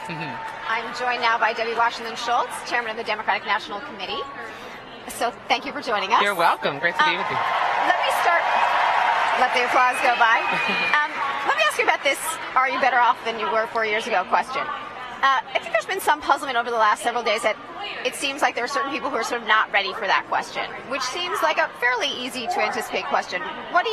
I'm joined now by Debbie Washington Schultz, Chairman of the Democratic National Committee. So thank you for joining us. You're welcome. Great to be with you. Let me start. Let the applause go by. Let me ask you about this "Are you better off than you were 4 years ago?" question. I think there's been some puzzlement over the last several days that it seems like there are certain people who are sort of not ready for that question, which seems like a fairly easy to anticipate question. What do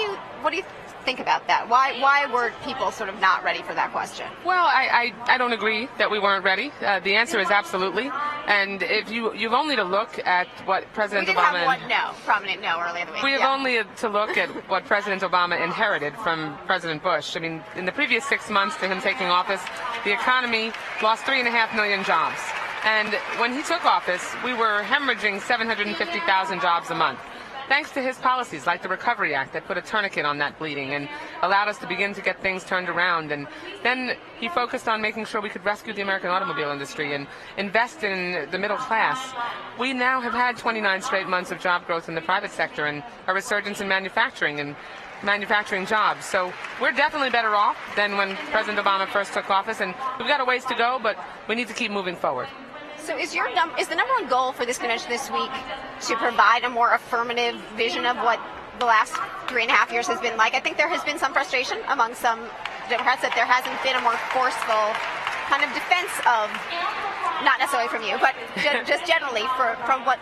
you think about that? Why were people sort of not ready for that question? Well, I don't agree that we weren't ready. The answer is absolutely. And if you've only to look at what President Obama... We did have one prominent no earlier in the week. We have only to look at what President Obama inherited from President Bush. I mean, in the previous 6 months to him taking office, the economy lost 3.5 million jobs. And when he took office, we were hemorrhaging 750,000 jobs a month. Thanks to his policies, like the Recovery Act, that put a tourniquet on that bleeding and allowed us to begin to get things turned around. And then he focused on making sure we could rescue the American automobile industry and invest in the middle class. We now have had 29 straight months of job growth in the private sector and a resurgence in manufacturing and manufacturing jobs. So we're definitely better off than when President Obama first took office. And we've got a ways to go, but we need to keep moving forward. So is the number one goal for this convention this week to provide a more affirmative vision of what the last 3.5 years has been like? I think there has been some frustration among some Democrats that there hasn't been a more forceful kind of defense of, not necessarily from you, but just generally from what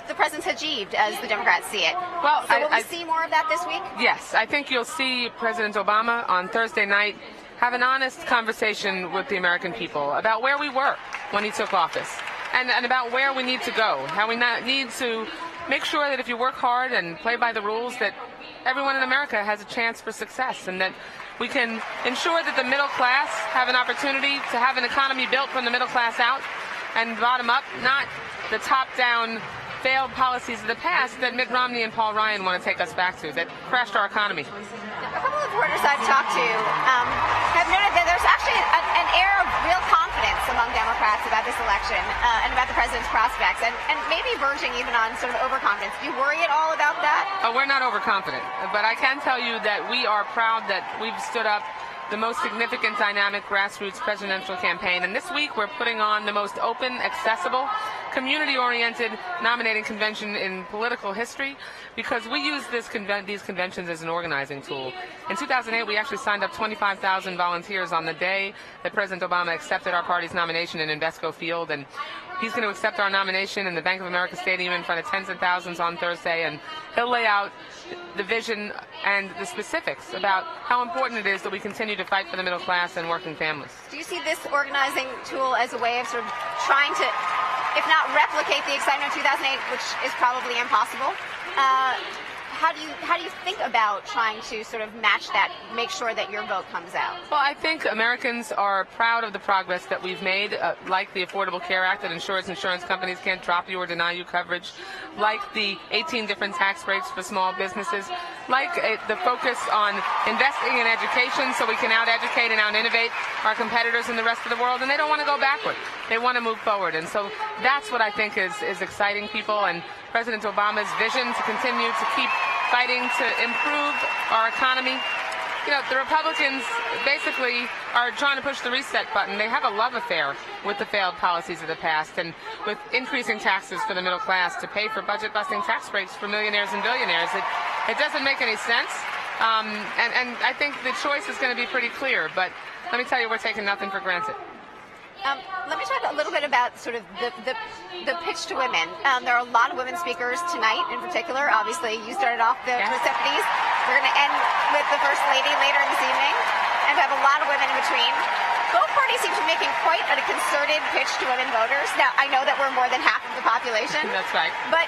the president's achieved as the Democrats see it. Well, so will we see more of that this week? Yes, I think you'll see President Obama on Thursday night have an honest conversation with the American people about where we were when he took office and about where we need to go, how we need to make sure that if you work hard and play by the rules that everyone in America has a chance for success and that we can ensure that the middle class have an opportunity to have an economy built from the middle class out and bottom up, not the top-down failed policies of the past that Mitt Romney and Paul Ryan want to take us back to, that crashed our economy. A couple of reporters I've talked to have noted that there's actually an air of real confidence among Democrats about this election and about the president's prospects, and maybe verging even on sort of overconfidence. Do you worry at all about that? Oh, we're not overconfident, but I can tell you that we are proud that we've stood up the most significant dynamic grassroots presidential campaign. And this week we're putting on the most open, accessible, community-oriented nominating convention in political history because we use these conventions as an organizing tool. In 2008, we actually signed up 25,000 volunteers on the day that President Obama accepted our party's nomination in Invesco Field. And he's going to accept our nomination in the Bank of America Stadium in front of tens of thousands on Thursday. And he'll lay out the vision and the specifics about how important it is that we continue to fight for the middle class and working families. Do you see this organizing tool as a way of sort of trying to, if not replicate the excitement of 2008, which is probably impossible, how do you think about trying to sort of match that, make sure that your vote comes out? Well, I think Americans are proud of the progress that we've made, like the Affordable Care Act that ensures insurance companies can't drop you or deny you coverage, like the 18 different tax breaks for small businesses, like the focus on investing in education so we can out-educate and out-innovate our competitors in the rest of the world, and they don't want to go backward. They want to move forward, and so that's what I think is exciting people, and President Obama's vision to continue to keep fighting to improve our economy. You know, the Republicans basically are trying to push the reset button. They have a love affair with the failed policies of the past and with increasing taxes for the middle class to pay for budget-busting tax breaks for millionaires and billionaires. It doesn't make any sense, and I think the choice is going to be pretty clear, but let me tell you, we're taking nothing for granted. Let me talk a little bit about sort of the pitch to women. There are a lot of women speakers tonight in particular. Obviously, you started off the receptionies. We're going to end with the First Lady later this evening. And we have a lot of women in between. Both parties seem to be making quite a concerted pitch to women voters. Now, I know that we're more than half of the population. That's right. But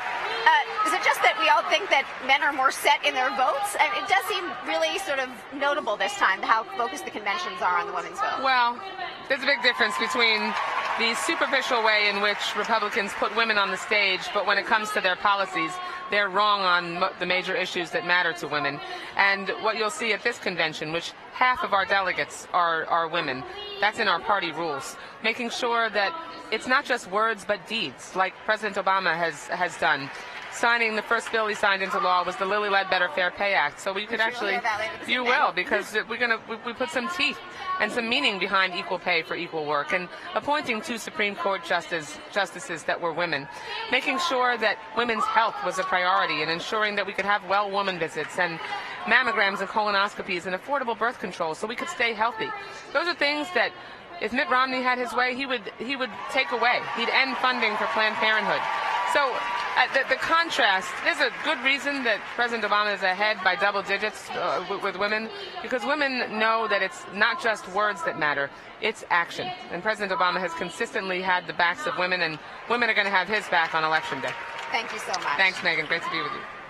is it just that we all think that men are more set in their votes? And it does seem really sort of notable this time how focused the conventions are on the women's vote. Well, there's a big difference between the superficial way in which Republicans put women on the stage, but when it comes to their policies, they're wrong on the major issues that matter to women. And what you'll see at this convention, which half of our delegates are women, that's in our party rules, making sure that it's not just words but deeds, like President Obama has done. signing the first bill he signed into law was the Lilly Ledbetter Fair Pay Act. So we could actually, you will, because we put some teeth and some meaning behind equal pay for equal work, and appointing 2 Supreme Court justices that were women, making sure that women's health was a priority, and ensuring that we could have well woman visits and mammograms and colonoscopies and affordable birth control so we could stay healthy. Those are things that, if Mitt Romney had his way, he would take away. He'd end funding for Planned Parenthood. So the contrast, there's a good reason that President Obama is ahead by double digits with women, because women know that it's not just words that matter, it's action. And President Obama has consistently had the backs of women, and women are going to have his back on Election Day. Thank you so much. Thanks, Megan. Great to be with you.